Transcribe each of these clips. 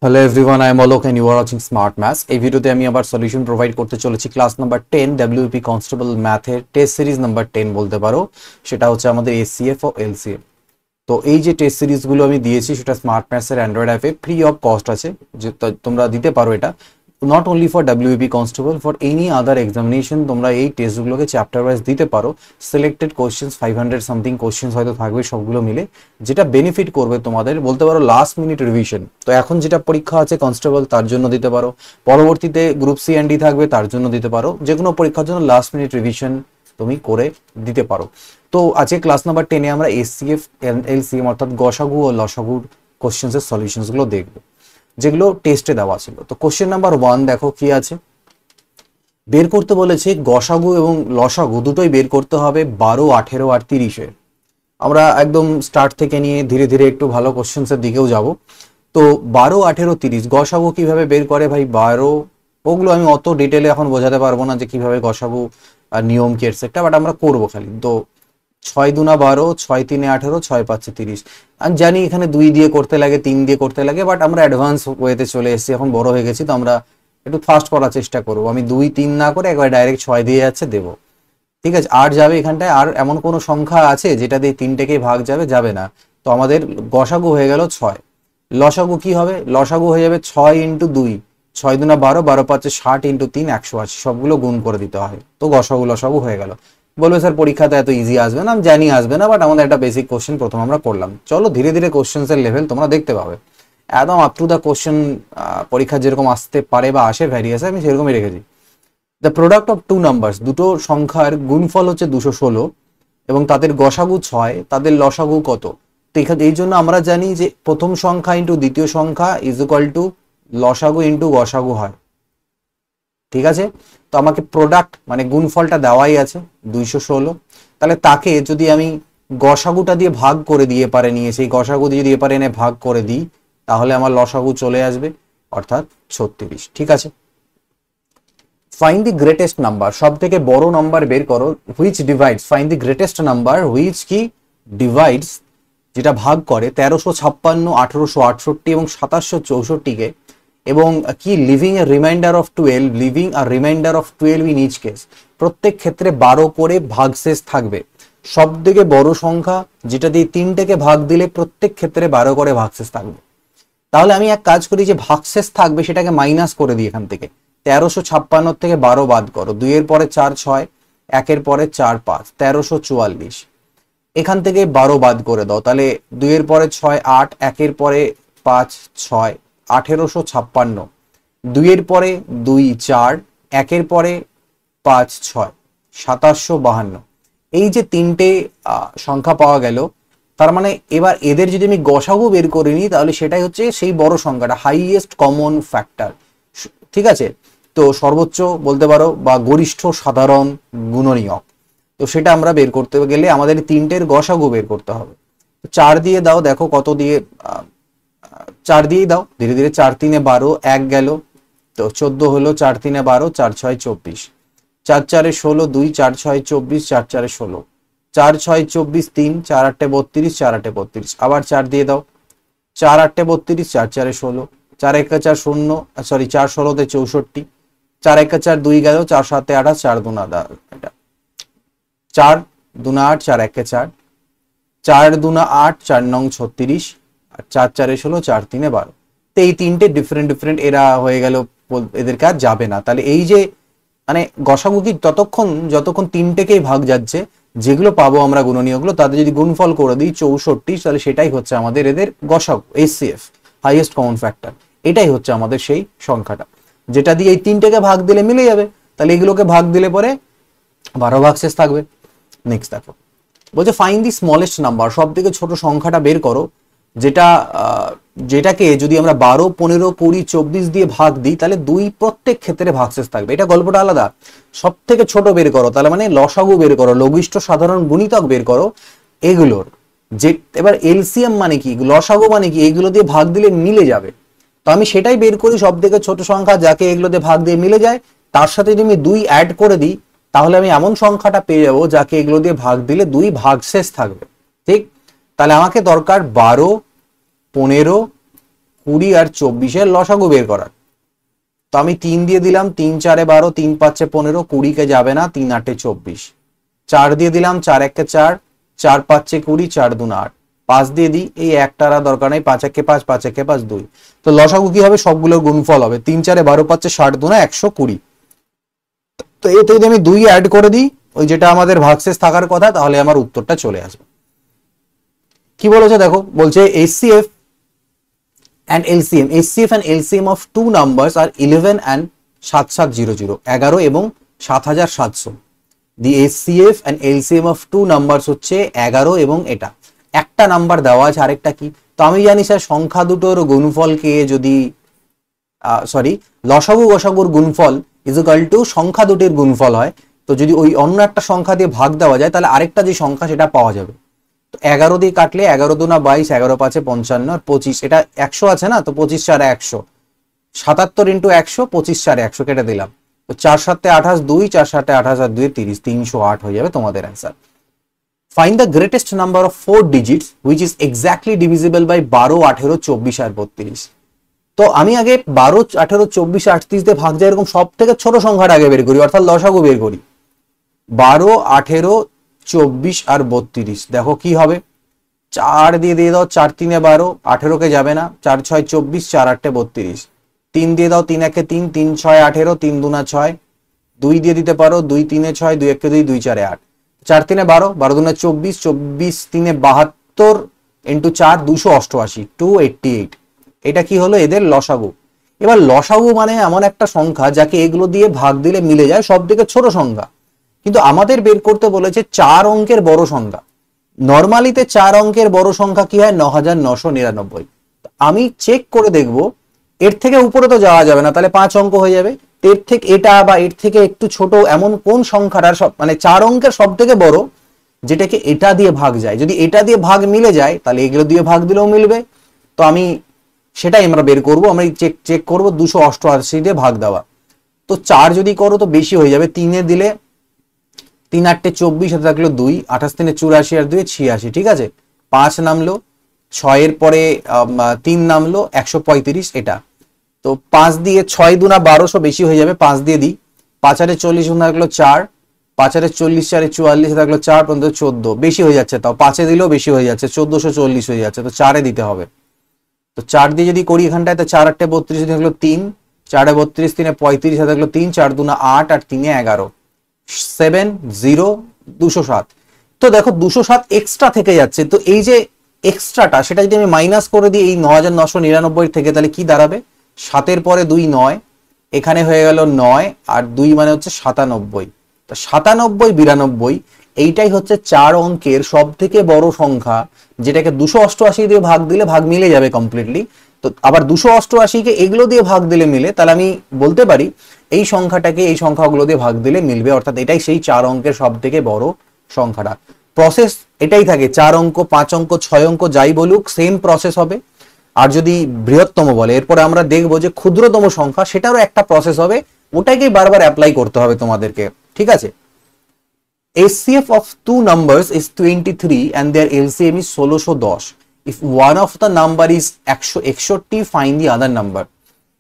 Hello everyone, I am Alok and you are watching smart maths. এই ভিডিওতে আমি আবার সলিউশন প্রোভাইড করতে চলেছি ক্লাস নাম্বার 10 ডব্লিউপি কনস্টেবল ম্যাথের টেস্ট সিরিজ নাম্বার 10 বলতে পারো। সেটা হচ্ছে আমাদের এসসিএফ ও এলসিএম। তো এই যে টেস্ট সিরিজগুলো আমি দিয়েছি সেটা স্মার্ট ম্যাথসের অ্যান্ড্রয়েড অ্যাপে ফ্রি অফ কস্ট আছে, যে তোমরা দিতে পারো। এটা not only for WB constable, for any other examination তোমরা এই টেস্টগুলোকে চ্যাপ্টার ওয়াইজ দিতে পারো। সিলেক্টেড কোশ্চেন্স 500 সামথিং কোশ্চেন্স হয়তো থাকবে সবগুলো মিলে, যেটা বেনিফিট করবে তোমাদের বলতে পারো লাস্ট মিনিট রিভিশন। তো এখন যেটা পরীক্ষা আছে কনস্টেবল তার জন্য দিতে পারো, পরবর্তীতে গ্রুপ সি অ্যান্ড ডি থাকবে তার জন্য দিতে পারো। যে কোনো পরীক্ষার জন্য লাস্ট মিনিট রিভিশন তুমি করে দিতে পারো। তো আজকে ক্লাস নাম্বার 10-এ আমরা এসসিএফ এলসিএম অর্থাৎ গসাগু ও লসাগুর কোশ্চেন্সের সলিউশনসগুলো দেখব, যেগুলো টেস্টে দেওয়া ছিল। তো কোশ্চেন নাম্বার 1 দেখো কি আছে। বের করতে বলেছে গসাগু এবং লসাগু দুটোই বের করতে হবে 12, 18 আর 30-এ। আমরা একদম স্টার্ট থেকে নিয়ে ধীরে ধীরে একটু ভালো কোশ্চেন্সের দিকেও যাব। তো 12, 18, 30 গসাগু কিভাবে বের করে ভাই? 12 ওগুলো আমি অত ডিটেলে এখন বোঝাতে পারবো না যে কিভাবে গসাগু আর নিয়ম কি এটসেট্রা, বাট আমরা করবো খালি। তো 6 দুনা 12, 6 3 18, 6 5 30। আমি জানি এখানে 2 দিয়ে করতে লাগে, 3 দিয়ে করতে লাগে, বাট আমরা অ্যাডভান্স ওয়েতে চলে এসেছি, এখন বড় হয়ে গেছি, তো আমরা একটু ফাস্ট করার চেষ্টা করবো। আমি 2 3 না করে একবার ডাইরেক্ট 6 দিয়ে যাচ্ছে দেবো। ঠিক আছে, আর যাবে এখানটায়? আর এমন কোনো সংখ্যা আছে যেটা দিয়ে 3টেকেই ভাগ যাবে? যাবে না। তো আমাদের গসাগু হয়ে গেল 6। লসাগু কি হবে? লসাগু হয়ে যাবে 6 ইন্টু 2, 6 দুনা 12, 12 5 60 ইন্টু 3 180, সবগুলো গুণ করে দিতে হয়। তো গসাগু লসাগু হয়ে গেল। বলবে স্যার পরীক্ষাতে এত ইজি আসবে না, আমি জানি আসবে না, বাট আমাদের একটা বেসিক কোশ্চেন প্রথম আমরা করলাম। চলো ধীরে ধীরে কোশ্চেন্সের লেভেল তোমরা দেখতে পাবে। একদম আপ টু দ্য কোশ্চেন পরীক্ষা যেরকম আসতে পারে বা আসে ভ্যারিয়াসে, আমি সেরকমই রেখেছি। The product of two numbers, দুটো সংখ্যার গুণফল হচ্ছে 216 এবং তাদের গসাগু 6, তাদের লসাগু কত? তো এখানে এই জন্য আমরা জানি যে প্রথম সংখ্যা ইন্টু দ্বিতীয় সংখ্যা ইজ ইকুয়াল টু লসাগু ইন্টু গসাগু হয়। ঠিক আছে, তো আমাকে প্রোডাক্ট মানে গুণফলটা দেওয়াই আছে 216। তাহলে তাকে যদি আমি গসাগুটা দিয়ে ভাগ করে দিয়ে পারে নিয়ে, সেই গসাগু দিয়ে দিয়ে পারে এনে ভাগ করে দিই, তাহলে আমার লসাগু চলে আসবে, অর্থাৎ 36। ঠিক আছে, ফাইন্ড দি গ্রেটেস্ট নাম্বার, সব থেকে বড় নাম্বার বের করো। Which divides, find the greatest number which কি ডিভাইডস, যেটা ভাগ করে 1356, 1868 এবং 2764-কে, এবং কি leaving a remainder of 12, leaving আর remainder of 12 in each case. প্রত্যেক ক্ষেত্রে 12 করে ভাগশেষ থাকবে। সব থেকে বড় সংখ্যা যেটা দিয়ে 3টেকে ভাগ দিলে প্রত্যেক ক্ষেত্রে 12 করে ভাগশেষ থাকবে। তাহলে আমি এক কাজ করি, যে ভাগশেষ থাকবে সেটাকে মাইনাস করে দিই এখান থেকে। 1356 থেকে 12 বাদ করো, 2 এর পরে 4 6, 1 এর পরে 4 5, 1344। এখান থেকে 12 বাদ করে দাও, তাহলে 2 এর পরে 6 8, 1 এর পরে 5 6, 1856, 2 এর পরে 2 4, 1 এর পরে 5 6, 2752। এই যে 3টে সংখ্যা পাওয়া গেল, তার মানে এবার এদের যদি আমি গসাগু বের করে নিই, তাহলে সেটাই হচ্ছে সেই বড় সংখ্যাটা, হাইয়েস্ট কমন ফ্যাক্টর। ঠিক আছে, তো সর্বোচ্চ বলতে পারো বা গরিষ্ঠ সাধারণ গুণনীয়ক। তো সেটা আমরা বের করতে গেলে আমাদের 3টের গসাগু বের করতে হবে। 4 দিয়ে দাও, দেখো কত দিয়ে, 4 দিয়েই দাও ধীরে ধীরে। 4 3 12, 1 গেল, তো 14 হলো। 4 3 12, 4 6 24, 4 4 16, 2 4 6 24, 4 4 16, 4 6 24, 3 4 8 32, 4 8 32। আবার 4 দিয়ে দাও, 4 8 32, 4 4 16, 4 1 4 0, সরি 4 16 তে 64, 4 1 4 2 গেল, 4 7 28, 4 2 এটা 4 2 8, 4 1 4, 4 2 8, 4 9 36, আর 4 4 16, 4 3 12। তো এই 3টে ডিফারেন্ট এরা হয়ে গেল, এদেরকে আর যাবে না। তাহলে এই যে মানে গসাগু কি যতক্ষণ 3টেকেই ভাগ যাচ্ছে, যেগুলো পাবো আমরা গুণনীয়কগুলো, তাদের যদি গুণফল করে দিই 64, তাহলে সেটাই হচ্ছে আমাদের এদের গসাগু, এসসিএফ হাইয়েস্ট কমন ফ্যাক্টর। এটাই হচ্ছে আমাদের সেই সংখ্যাটা, যেটা দিয়ে এই 3টেকে ভাগ দিলে মিলে যাবে। তাহলে এগুলোকে ভাগ দিলে পরে 12 ভাগশেষ থাকবে। নেক্সট দেখো, বলছে ফাইন্ড দি স্মলেস্ট নাম্বার, সব থেকে ছোট সংখ্যাটা বের করো, যেটাকে যদি আমরা 12 15 20 24 দিয়ে ভাগ দিই, তাহলে 2 প্রত্যেক ক্ষেত্রে ভাগশেষ থাকবে। এটা গল্পটা আলাদা। সব থেকে ছোট বের করো, তাহলে মানে লসাগু বের করো, লঘিষ্ঠ সাধারণ গুণিতক বের করো এগুলোর। যে এবার এলসিএম মানে কি, লসাগু মানে কি, এগুলো দিয়ে ভাগ দিলে মিলে যাবে। তো আমি সেটাই বের করি, সব থেকে ছোট সংখ্যা যাকে এগুলো দিয়ে ভাগ দিয়ে মিলে যায়, তার সাথে যদি আমি 2 অ্যাড করে দিই, তাহলে আমি এমন সংখ্যাটা পেয়ে যাবো যাকে এগুলো দিয়ে ভাগ দিলে 2 ভাগশেষ থাকবে। ঠিক, তাহলে আমাকে দরকার 12 15 20 আর 24 লসাগু বের করার। তো আমি 3 দিয়ে দিলাম, 3 4 12, 3 5 15, 20 কে যাবে না, 3 8 24। 4 দিয়ে দিলাম, 4 1 4, 4 5 20, 4 2 8। 5 দিয়ে দিই, এই একটার দরকার নেই, 5 1 5, 5 1 5 2। তো লসাগু কি হবে, সবগুলোর গুণফল হবে 3 4 12 5 60 2 120। তো এতে যদি আমি 2 অ্যাড করে দিই, ওই যেটা আমাদের ভাগশেষ থাকার কথা, তাহলে আমার উত্তরটা চলে আসবে। কি বলেছে দেখো, বলছে HCF and LCM. HCF and LCM of two numbers are 11 and 7700, 11 এবং 7700। The HCF and LCM of two numbers হচ্ছে 11 এবং এটা একটা নাম্বার দেওয়া আছে, আরেকটা কি? তো আমি জানি স্যার সংখ্যা দুটোর গুণফলকে যদি লসাগু গসাগুর গুণফল ইজ ইকুয়াল টু সংখ্যা দুটির গুণফল হয়। তো যদি ওই অন্য একটা সংখ্যা দিয়ে ভাগ দেওয়া যায়, তাহলে আরেকটা যে সংখ্যা সেটা পাওয়া যাবে। তো 11 দিয়ে কাটলে 11 2 22, 11 5 55 আর 25, এটা 100 আছে না, তো 25 4 100, 77 ইন্টু 100, 25 4 100 কেটে দিলাম। তো 4 7 28 2, 4 7 28 আর 2 30, 308 হয়ে যাবে তোমাদের answer. Find the greatest number of 4 digits which is exactly divisible by 12 18 24 আর 32। তো আমি আগে 12 18 24 38 দিয়ে ভাগ যায় এরকম সব থেকে ছোট সংখ্যাটা আগে বের করি, অর্থাৎ লসাগু বের করি। 12 18 24 আর 32, দেখো কি হবে, 4 দিয়ে দাও, 4 3 12, 18 কে যাবে না, 4 6 24, 4 8 32। 3 দিয়ে দাও, 3 1 3, 3 6 18, 3 2 6। 2 দিয়ে দিতে পারো, 2 3 6, 2 1 2, 2 4 8। 4 3 12, 12 2 24, 24 3 72 ইন্টু 4 288, 288। এটা কি হলো, এদের লসাগু। এবার লসাগু মানে এমন একটা সংখ্যা যাকে এগুলো দিয়ে ভাগ দিলে মিলে যায় সব থেকে ছোট সংখ্যা, কিন্তু আমাদের বের করতে বলেছে 4 অঙ্কের বড় সংখ্যা। নর্মালিতে 4 অঙ্কের বড় সংখ্যা কি হয়, 9999। আমি চেক করে দেখব, এর থেকে উপরে তো যাওয়া যাবে না, তাহলে 5 অঙ্ক হয়ে যাবে। এর থেকে এটা বা এর থেকে একটু ছোট এমন কোন সংখ্যাটার সব মানে 4 অঙ্কের সব থেকে বড়, যেটাকে এটা দিয়ে ভাগ যায়। যদি এটা দিয়ে ভাগ মিলে যায়, তাহলে এগুলো দিয়ে ভাগ দিলেও মিলবে। তো আমি সেটাই আমরা বের করব, আমরা চেক করব 288 দিয়ে ভাগ দেওয়া। তো 4 যদি করো তো বেশি হয়ে যাবে, 3 এ দিলে 3 8 24, হাতে থাকলো 2, 28 3 84 আর 2 86, ঠিক আছে। 5 নামলো, 6 এর পরে 3 নামলো, 135 এটা। তো 5 দিয়ে 6 2 1200 বেশি হয়ে যাবে, 5 দিয়ে দিই। 5 8 40 থাকলো 4, 5 8 40 4 44 থাকলো 4 পর্যন্ত 14, বেশি হয়ে যাচ্ছে, তাও 5 এ দিলেও বেশি হয়ে যাচ্ছে, 1440 হয়ে যাচ্ছে। তো 4 এ দিতে হবে। তো 4 দিয়ে যদি করি এখানটায়, তো 4 8 32 থাকলো 3, 4 32 3 35 হাতে থাকলো 3, 4 2 8 আর 3 11, 7 0 207। তো দেখো 207 এক্সট্রা থেকে যাচ্ছে। তো এই যে এক্সট্রাটা, সেটা যদি আমি মাইনাস করে দিই এই 9999 থেকে, তাহলে কি দাঁড়াবে, 7 এর পরে 2 9, এখানে হয়ে গেল 9 আর 2 মানে হচ্ছে 97। তো 97 92, এইটাই হচ্ছে 4 অঙ্কের সব থেকে বড় সংখ্যা, যেটাকে 288 দিয়ে ভাগ দিলে ভাগ মিলে যাবে কমপ্লিটলি। তো আবার 288 কে এগুলো দিয়ে ভাগ দিলে মিলে, তাহলে আমি বলতে পারি এই সংখ্যাটাকে এই সংখ্যাগুলো দিয়ে ভাগ দিলে মিলবে, অর্থাৎ এটাই সেই 4 অঙ্কের সব থেকে বড় সংখ্যাটা। প্রসেস এটাই থাকে, 4 অঙ্ক 5 অঙ্ক 6 অঙ্ক যাই বলুক সেম প্রসেস হবে। আর যদি বৃহত্তম বলে, এরপরে আমরা দেখবো যে ক্ষুদ্রতম সংখ্যা, সেটারও একটা প্রসেস হবে, ওটাকেই বারবার অ্যাপ্লাই করতে হবে তোমাদেরকে, ঠিক আছে। HCF of two numbers is 23 and their LCM is 1610. If one of the number is 161, find the other number.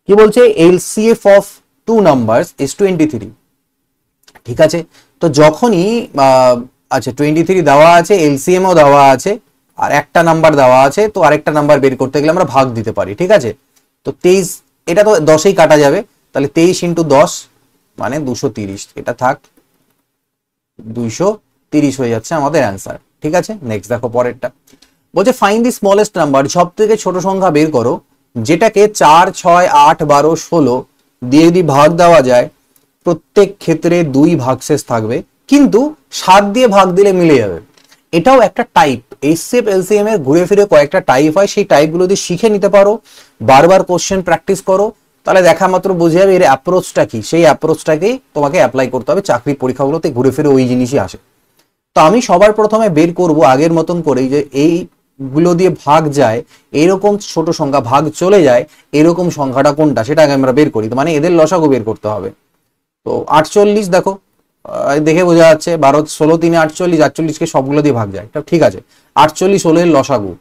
কি বলছে, LCF of two numbers is 23, ঠিক আছে। তো যখনই আচ্ছা 23 দেওয়া আছে, LCM ও দেওয়া আছে, আর একটা নাম্বার দেওয়া আছে, তো আরেকটা নাম্বার বের করতে গেলে আমরা ভাগ দিতে পারি, ঠিক আছে। তো 23, এটা তো 10এই কাটা যাবে, তাহলে 23 ইন্টু 10 মানে 230, এটা থাক, 230 হয়ে যাচ্ছে আমাদের অ্যান্সার, ঠিক আছে। নেক্সট দেখো পরেরটা, বলছে ফাইন্ড দি স্মলেস্ট নাম্বার, সব থেকে ছোট সংখ্যা বের করো যেটাকে 4 6 8 12 16 দিয়ে যদি ভাগ দেওয়া যায়, প্রত্যেক ক্ষেত্রে 2 ভাগশেষ থাকবে, কিন্তু 7 দিয়ে ভাগ দিলে মিলে যাবে। এটাও একটা টাইপ, HCF LCM এর ঘুরে ফিরে কয়েকটা টাইপ হয়, সেই টাইপগুলো যদি শিখে নিতে পারো, বারবার কোশ্চেন প্র্যাকটিস করো, তাহলে দেখা মাত্র বুঝে যাবে এর অ্যাপ্রোচটা কি। সেই অ্যাপ্রোচটাকেই তোমাকে অ্যাপ্লাই করতে হবে, চাকরির পরীক্ষাগুলোতে ঘুরে ফিরে ওই জিনিসই আসে। তো আমি সবার প্রথমে বের করব আগের মতন করেই, যে এইগুলো দিয়ে ভাগ যায় এরকম ছোট সংখ্যা, ভাগ চলে যায় এরকম সংখ্যাটা কোনটা, সেটা আগে আমরা বের করি। তো মানে এদের লসাগু বের করতে হবে। তো 48 দেখো, দেখে বোঝা যাচ্ছে 12 16 3 48, 48কে সবগুলো দিয়ে ভাগ যায়, ঠিক আছে। 48 হলো এর লসাগু।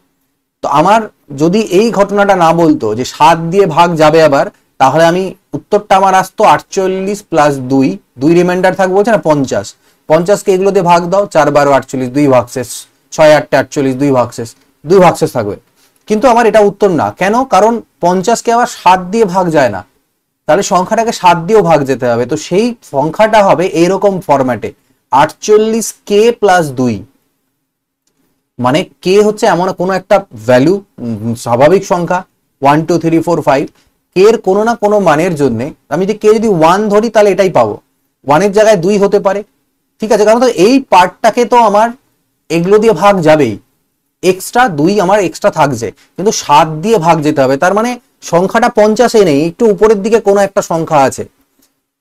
তো আমার যদি এই ঘটনাটা না বলতো যে 7 দিয়ে ভাগ যাবে আবার, তাহলে আমি উত্তরটা আমার আসতো 48 প্লাস 2, 2 রিমাইন্ডার থাকবে বলছে না 50, 50কে এগুলো দিয়ে ভাগ দাও, 4 12 48, 2 ভাগ শেষ, 6 8 48, 2 ভাগ শেষ, 2 ভাগ শেষ থাকবে। কিন্তু আমার এটা উত্তর না, কেন? কারণ 50কে আবার 7 দিয়ে ভাগ যায় না, তাহলে সংখ্যাটাকে 7 দিয়েও ভাগ যেতে হবে। তো সেই সংখ্যাটা হবে এরকম ফরম্যাটে 48k প্লাস 2, মানে কে হচ্ছে এমন কোনো একটা ভ্যালু, স্বাভাবিক সংখ্যা 1 2 3 4 5, কে এর কোনো না কোনো মানের জন্য আমি যদি কে যদি 1 ধরি তাহলে এটাই পাবো, 1 এর জায়গায় 2 হতে পারে, ঠিক আছে? কারণ তো এই পার্টটাকে তো আমার এগুলো দিয়ে ভাগ যাবেই, এক্সট্রা 2 আমার এক্সট্রা থাকছে, কিন্তু 7 দিয়ে ভাগ যেতে হবে, তার মানে সংখ্যাটা 50-এ নেই, একটু উপরের দিকে কোনো একটা সংখ্যা আছে,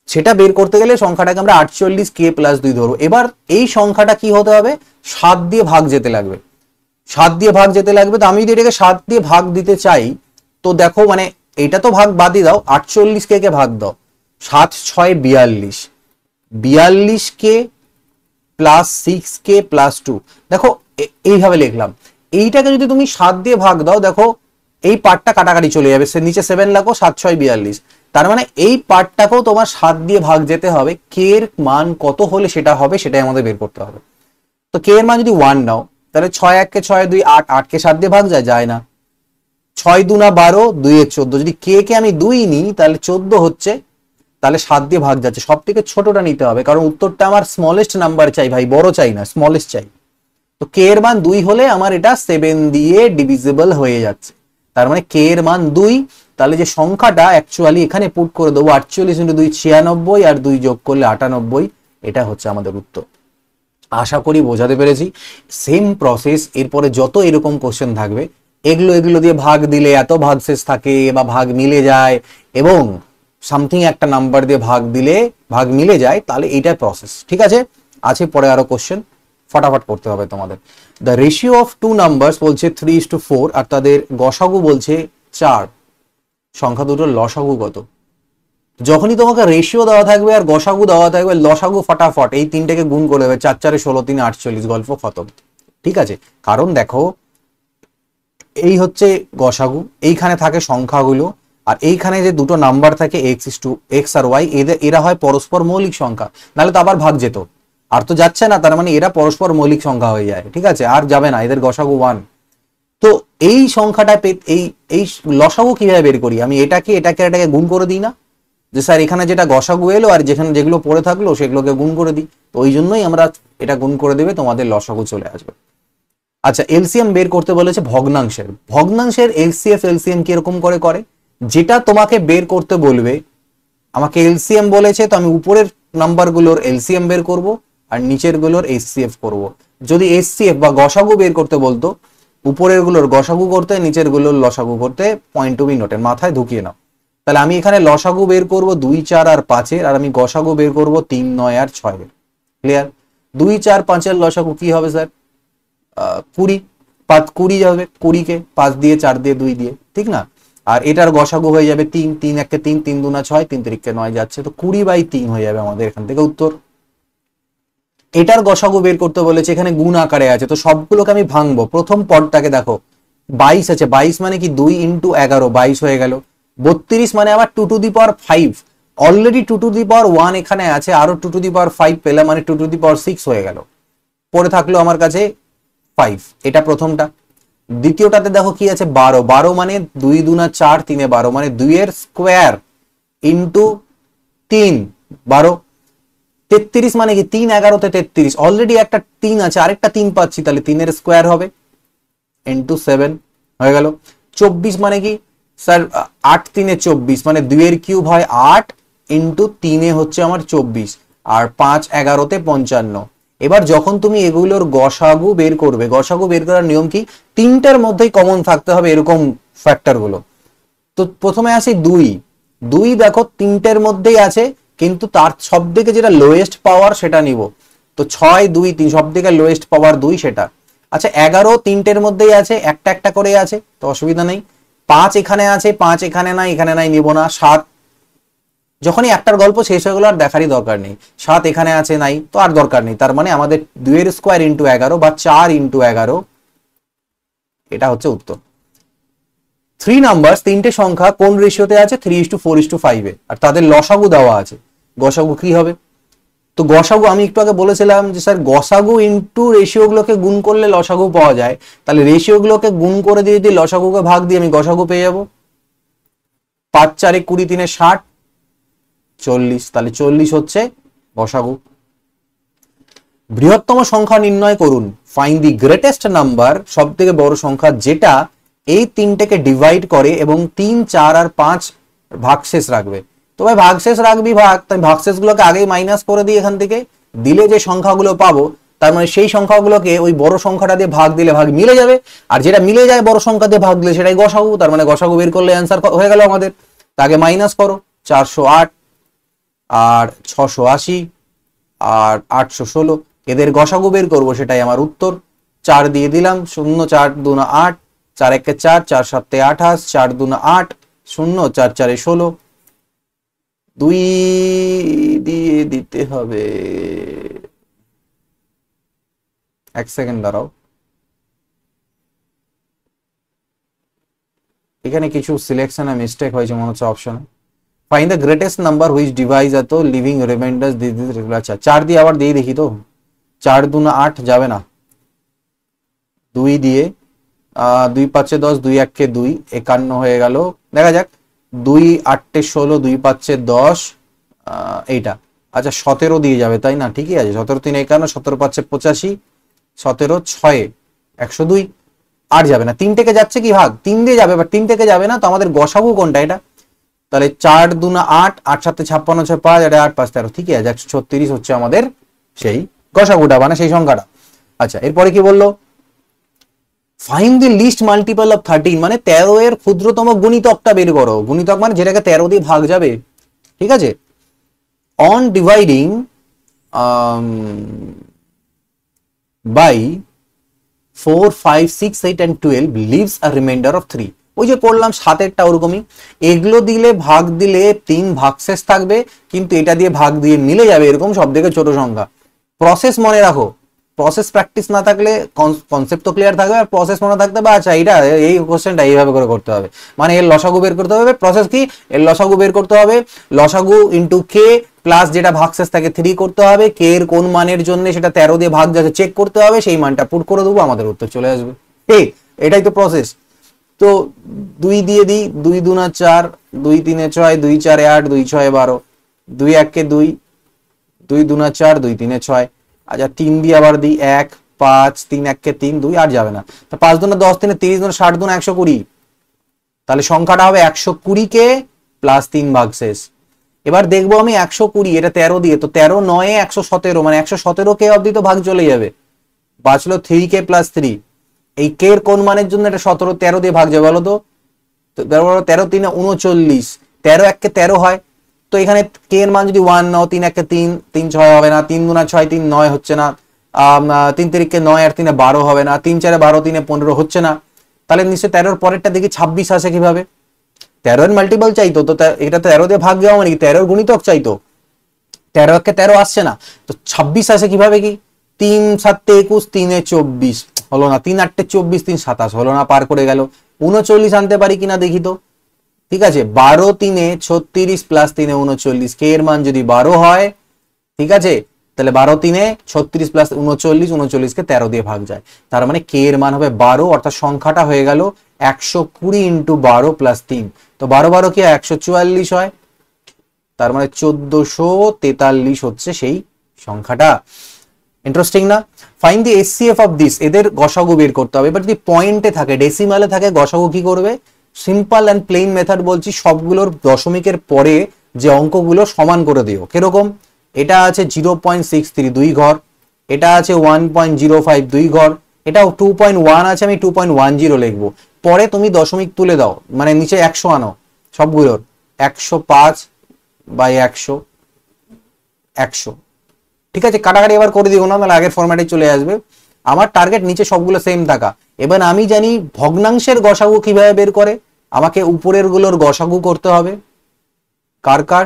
সেটা বের করতে গেলে সংখ্যাটাকে আমরা 48k প্লাস 2 ধরবো। এবার এই সংখ্যাটা কি হতে হবে? 7 দিয়ে ভাগ যেতে লাগবে, 7 দিয়ে ভাগ যেতে লাগবে। তো আমি যদি এটাকে 7 দিয়ে ভাগ দিতে চাই, তো দেখো মানে এটা তো ভাগ বাদই দাও, 48k কে ভাগ দাও, 7 6 42, 42k প্লাস 6k প্লাস 2, দেখো এইভাবে লিখলাম। এইটাকে যদি তুমি 7 দিয়ে ভাগ দাও, দেখো এই পার্টটা কাটাকাটি চলে যাবে, সে নিচে 7 লাগো, 7 6 42, তার মানে এই পার্টটাকেও তোমার 7 দিয়ে ভাগ যেতে হবে, কে এর মান কত হলে সেটা হবে, সেটাই আমাদের বের করতে হবে। তো কে এর মান যদি 1 নাও, তাহলে 6 1 কে 6 2 8, 8 কে 7 দিয়ে ভাগ যায় না, 6 2 না 12, 2 এর 14, যদি কে কে আমি 2 নিই তাহলে 14 হচ্ছে, তাহলে 7 দিয়ে ভাগ যাচ্ছে, সব থেকে ছোটটা নিতে হবে, কারণ উত্তরটা আমার স্মলেস্ট নাম্বার চাই ভাই, বড় চাই না, স্মলেস্ট চাই। তো কে এর মান 2 হলে আমার এটা 7 দিয়ে ডিভিজিবল হয়ে যাচ্ছে, তার মানে কে এর মান 2, তাহলে যে সংখ্যাটা অ্যাকচুয়ালি এখানে পুট করে দেবো 48 × 2 96, আর 2 যোগ করলে 98, এটা হচ্ছে আমাদের উত্তর। আশা করি বোঝাতে পেরেছি। সেম প্রসেস এরপরে যত এরকম কোশ্চেন থাকবে, এগুলো দিয়ে ভাগ দিলে এত ভাগশেষ থাকে বা ভাগ মিলে যায়, এবং সামথিং একটা নাম্বার দিয়ে ভাগ দিলে ভাগ মিলে যায়, তাহলে এইটাই প্রসেস, ঠিক আছে? পরে আরো কোশ্চেন, ফটাফট করতে হবে তোমাদের। The ratio of two numbers বলছে 3:4, আর তাদের গসাগু বলছে 4, সংখ্যা দুটোর লসাগু কত? যখনই তোমাকে রেশিও দেওয়া থাকবে আর গসাগু দেওয়া থাকবে, লসাগু ফটাফট এই তিনটাকে গুণ করে দেবে, 4 4 16 3 48, গল্প খতম, ঠিক আছে? কারণ দেখো এই হচ্ছে গসাগু, এইখানে থাকে সংখ্যাগুলো, আর এইখানে যে দুটো নাম্বার থাকে এক্স আর ওয়াই, এরা হয় পরস্পর মৌলিক সংখ্যা, নাহলে তো আবার ভাগ যেত, আর তো যাচ্ছে না, তার মানে এরা পরস্পর মৌলিক সংখ্যা হয়ে যায়, ঠিক আছে? আর যাবে না, এদের গসাগু 1। তো এই সংখ্যাটা এই এই লসাগু কিভাবে বের করি? আমি এটাকে গুণ করে দিই না, যে স্যার এখানে যেটা গসাগু এলো আর যেখানে যেগুলো পড়ে থাকলো সেগুলোকে গুণ করে দিই, তো ওই জন্যই আমরা এটা গুণ করে দেবে, তোমাদের লসাগু চলে আসবে। আচ্ছা, এলসিএম বের করতে বলেছে ভগ্নাংশের এলসিএফ এলসিএম কিরকম করে, যেটা তোমাকে বের করতে বলবে, আমাকে এলসিএম বলেছে, তো আমি উপরের নাম্বারগুলোর এলসিএম বের করব আর নিচের গুলোর এইচসিএফ করব। যদি এইচসিএফ বা গসাগু বের করতে বলতো, উপরের গুলোর গসাগু করতে, নিচের গুলোর লসাগু করতে, পয়েন্ট টু বি নোটের মাথায় ঢুকিয়ে নাও। তাহলে আমি এখানে লসাগু বের করব 2 4 আর 5-এর, আর আমি গসাগু বের করব 3 9 আর 6-এর। ক্লিয়ার? 2 4 5-এর লসাগু কি হবে স্যার? 20, 20 যাবে, 20-কে 5 দিয়ে 4 দিয়ে 2 দিয়ে, ঠিক না? আর এটার গসাগু হয়ে যাবে 3, 3 1 কে 3, 3 2 6, 3 3 9 যাচ্ছে, তো 20/3 হয়ে যাবে আমাদের এখান থেকে উত্তর। এটার গসাগু বের করতে বলেছে, এখানে গুণ আকারে আছে, তো সবগুলোকে আমি ভাঙবো। প্রথম পদটাকে দেখো 22 আছে, 22 মানে কি 2 × 11, 22 হয়ে গেল। 32 মানে আবার 2 to the power 5, already 2 to the power 1 এখানে আছে, আরো 2 টু দি পাওয়ার 5 পেলাম, মানে 2 টু দি পাওয়ার 6 হয়ে গেল। পরে থাকলো আমার কাছে 5, এটা প্রথমটা। দ্বিতীয়টাতে দেখো কি আছে 12, 12 মানে 2 2 4, 3 12, মানে 2 এর স্কোয়ার ইন্টু 3 12। 33 মানে কি 3 11-তে 33, অলরেডি একটা 3 আছে, আরেকটা 3 পাচ্ছি, তাহলে 3 এর স্কোয়ার হবে ইন্টু 7 হয়ে গেল। 24 মানে কি স্যার 8 3 24, মানে 2 এর কিউব হয় 8 ইন্টু 3 হচ্ছে আমার 24, আর 5 11-তে 55। এবার যখন তুমি এগুলোর গসাগু বের করবে, গসাগু বের করার নিয়ম কি? তিনটার মধ্যেই কমন থাকতে হবে এরকম ফ্যাক্টর গুলো। তো প্রথমে আসি 2, দেখো তিনটের মধ্যেই আছে, কিন্তু তার সব থেকে যেটা লোয়েস্ট পাওয়ার সেটা নিব, তো 6 2 3 সব থেকে লোয়েস্ট পাওয়ার 2 সেটা। আচ্ছা 11 তিনটের মধ্যেই আছে, একটা একটা করে আছে, তো অসুবিধা নেই। 5 এখানে আছে, 5 এখানে নাই নিব না। 7 যখনই একটার গল্প শেষ হয়ে গেল আর দেখারই দরকার নেই, 7 এখানে আছে নাই, তো আর দরকার নেই। তার মানে আমাদের 2 এর স্কোয়ার ইন্টু 11 বা 4 × 11, এটা হচ্ছে উত্তর। থ্রি নাম্বার, তিনটে সংখ্যা কোন রেশিওতে আছে? 3:4:5 এ, আর তাদের লসাগু দেওয়া আছে। গসাগু কি হবে? তো গসাগু আমি একটু আগে বলেছিলাম যে স্যার গসাগু ইনটু রেশিও গুলোকে গুণ করলে লসাগু পাওয়া যায়, তাহলে রেশিও গুলোকে গুণ করে দিয়ে যদি লসাগুকে ভাগ দিয়ে আমি গসাগু পেয়ে যাবো। 5 4 20 3 60 40, তাহলে 40 হচ্ছে গসাগু। বৃহত্তম সংখ্যা নির্ণয় করুন, ফাইন্ড দি গ্রেটেস্ট নাম্বার, সব থেকে বড় সংখ্যা যেটা এই তিনটেকে ডিভাইড করে এবং 3 4 আর 5 ভাগশেষ রাখবে। তো ভাই ভাগশেষ রাখবি ভাগ, তাই ভাগশেষ গুলোকে আগেই মাইনাস করে দিই, এখান থেকে দিলে যে সংখ্যাগুলো পাবো তার মানে সেই সংখ্যাগুলোকে ওই বড় সংখ্যাটা দিয়ে ভাগ দিলে ভাগ মিলে যাবে, আর যেটা মিলে যায় বড় সংখ্যা দিয়ে ভাগ দিলে সেটাই গসাগু। তার মানে গসাগু বের করলে অ্যান্সার হয়ে গেল আমাদের। তাকে মাইনাস করো, 408 আর 680 আর 816, এদের গসাগু বের করবো, সেটাই আমার উত্তর। 4 দিয়ে দিলাম, 0 4 2 8, 4 1 4, 4 7 28, 4 2 8, 0 4 4 16, 2 দিয়ে দিতে হবে। এক সেকেন্ড দাঁড়াও, এখানে কিছু সিলেকশনে মিস্টেক হয়েছে মনে হচ্ছে অপশনে। Find the greatest number which device এত লিভিং রিমাইন্ডার্স দিস রেগুলার। আচ্ছা 4 দিয়ে আবার দিয়ে দেখি তো, 4 2 8 যাবে না, 2 দিয়ে 2 5 10, 2 1 2, 51 হয়ে গেল। দেখা যাক, 2 8 16, 2 5 10, এইটা আচ্ছা 17 দিয়ে যাবে, তাই না? ঠিকই আছে, 17 3 51, 17 5 85, 17 6 102, আর যাবে না। 3 থেকে যাচ্ছে কি ভাগ, 3 দিয়ে যাবে, বাট 3 থেকে যাবে না। তো আমাদের গসাগু কোনটা এটা? তাহলে 4 2 8, 8 7 56, 6 5, 8 5 13, ঠিকই আছে, 136 হচ্ছে আমাদের সেই গসাগুটা, মানে সেই সংখ্যাটা। আচ্ছা এরপরে কি বললো? Find the least multiple of 13, মানে 13 এর ক্ষুদ্রতম গুণিতকটা বের করো। গুণিতক মানে যেটাকে 13 দিয়ে ভাগ যাবে, ঠিক আছে। On dividing by 4 5 6 8 and 12 leaves a remainder of 3। ওই যে করলাম 7এরটা ওরকমই, এগুলো দিলে ভাগ দিলে 3 ভাগশেষ থাকবে, কিন্তু এটা দিয়ে ভাগ দিয়ে মিলে যাবে এরকম সব থেকে ছোট সংখ্যা। প্রসেস মনে রাখো, প্রসেস প্র্যাকটিস না থাকলে কনসেপ্ট তো ক্লিয়ার থাকবে, আর প্রসেস মনে থাকতে হবে। আচ্ছা এইটা এই কোশ্চেনটা এইভাবে করে করতে হবে, মানে এর লসাগু বের করতে হবে। প্রসেস কি? এর লসাগু বের করতে হবে, লসাগু ইন্টু কে প্লাস যেটা ভাগশেষ থাকে 3 করতে হবে, কে এর কোন মানের জন্য সেটা 13 দিয়ে ভাগ যাচ্ছে চেক করতে হবে, সেই মানটা পুট করে দেবো, আমাদের উত্তর চলে আসবে। এটাই তো প্রসেস। তো 2 দিয়ে দিই, 2 2 4, 2 3 6, 2 4 8, 2 6 12, 2 1 2, 2 2 4, 2 3 6। আচ্ছা 3 দিয়ে আবার দিই, 1 5 3 1 3 2, আর যাবে না। তো 5 2 10 3 30 60 2 120, তাহলে সংখ্যাটা হবে 120 কে প্লাস 3 ভাগশেষ। এবার দেখবো আমি 120, এটা 13 দিয়ে, তো 13 9 117, মানে 117 কে অবধি তো ভাগ চলে যাবে, বাঁচলো 3 কে প্লাস 3। এই কে এর কোন মানের জন্য এটা 17 13 দিয়ে ভাগ যাবে বলো তো? 13 3 39, 13 1 কে 13 হয়, তো এখানে কে এর মান যদি 1 নাও, 3 1 কে 3, 3 6 হবে না, 3 2 6 3 9 হচ্ছে না, 3 3 কে 9 আর 3 12 হবে না, 3 4 12 3 15 হচ্ছে না, তাহলে নিশ্চয়ই 13 এর পরেরটা দেখি 26 আসে কিভাবে? 13 এর মাল্টিপল চাইতো, তো এটা 13 দিয়ে ভাগ যাওয়া মানে কি 13 এর গুণিতক চাইতো, 13 1 কে 13 আসছে না, তো 26 আসে কিভাবে? কি 3 7 21, 3 এ 24 হলো না, 3 8 24, 3 27 হলো না, পার করে গেল। 39 আনতে পারি কিনা দেখি তো। ঠিক আছে, 12 3 এ 36 প্লাস 3 এ 39, কে এর মান যদি 12 হয়, ঠিক আছে, তাহলে 12 3 এ 36 প্লাস 39, 39 কে 13 দিয়ে ভাগ যায়, তার মানে কে এর মান হবে 12, অর্থাৎ সংখ্যাটা হয়ে গেল 120 ইন্টু 12 প্লাস 3, তো 12 12 কি 144 হয়, তার মানে 1443 হচ্ছে সেই সংখ্যাটা। ইন্টারেস্টিং না? Find the SCF of this, এদের গসাগু বের করতে হবে। এবার যদি পয়েন্টে থাকে, ডেসিমালে থাকে, গসাগু কি করবে? সিম্পল অ্যান্ড প্লেন মেথড বলছি, সবগুলোর দশমিকের পরে যে অঙ্কগুলো সমান করে দিও। কিরকম? এটা আছে 0.63 2 ঘর, এটা আছে 1.05 2 ঘর, এটা 2.1 আছে, আমি 2.10 লিখবো। পরে তুমি দশমিক তুলে দাও, মানে নিচে 100 আনো সবগুলোর, 105/100 100। ঠিক আছে, কাটাকাটি এবার করে দিও না, তাহলে আগের ফরম্যাটে চলে আসবে। আমার টার্গেট নিচে সবগুলো সেম থাকা। এবার আমি জানি ভগ্নাংশের গসাগু কিভাবে বের করে, আমাকে উপরের গুলোর গসাগু করতে হবে। কার কার?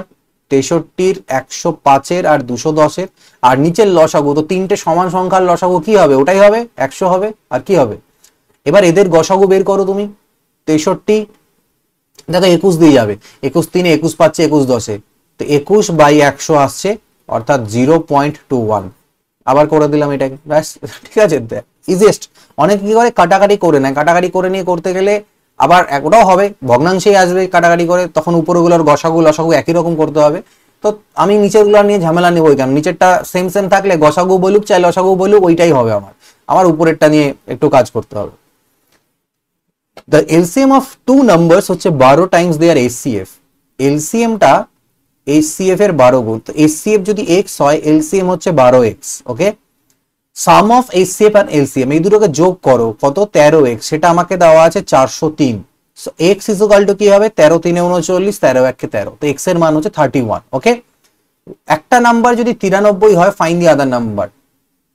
63, 105 আর 210, আর নিচের লসাগু, তো তিনটে সমান সংখ্যার লসাগু কি হবে? ওটাই হবে 100 হবে, আর কি হবে? এবার এদের গসাগু বের করো তুমি। 63 দেখো 21 দিয়ে যাবে, 21 3 21 পাচ্ছে 21 10, তো 21/100 আসছে, অর্থাৎ 0.21। আবার করে দিলাম এটাকে, ব্যাস, ঠিক আছে, ইজিয়েস্ট। অনেকে কি করে কাটাকাটি করে নেয়, কাটাকাটি করে নিয়ে করতে গেলে আবার ওটাও হবে, ভগ্নাংশেই আসবে কাটাকাটি করে, তখন উপরগুলোর গসাগু লসাগু একই রকম করতে হবে। তো আমি নিচের গুলো নিয়ে ঝামেলা নেবো কেন, নিচেরটা সেম সেম থাকলে গসাগু বলুক চাই লসাগু বলুক ওইটাই হবে, আমার উপরেরটা নিয়ে একটু কাজ করতে হবে। The LCM of two numbers হচ্ছে 12 টাইমস দেয়ার এসসিএফ। এলসিএমটা এসসিএফ এর 12 গুণ, তো এসসিএফ যদি এক্স হয় এলসিএম হচ্ছে 12x। Okay, sum of SCF আর এলসিএম এই দুটোকে যোগ করো, কত 13x, সেটা আমাকে দেওয়া আছে 403। সো এক্স ইকুয়াল টু কি হবে, 13 3 39, 13 1 13, তো এক্স এর মান হচ্ছে 31। ওকে, একটা নাম্বার যদি 93 হয়, ফাইন্ড দি আদার নাম্বার।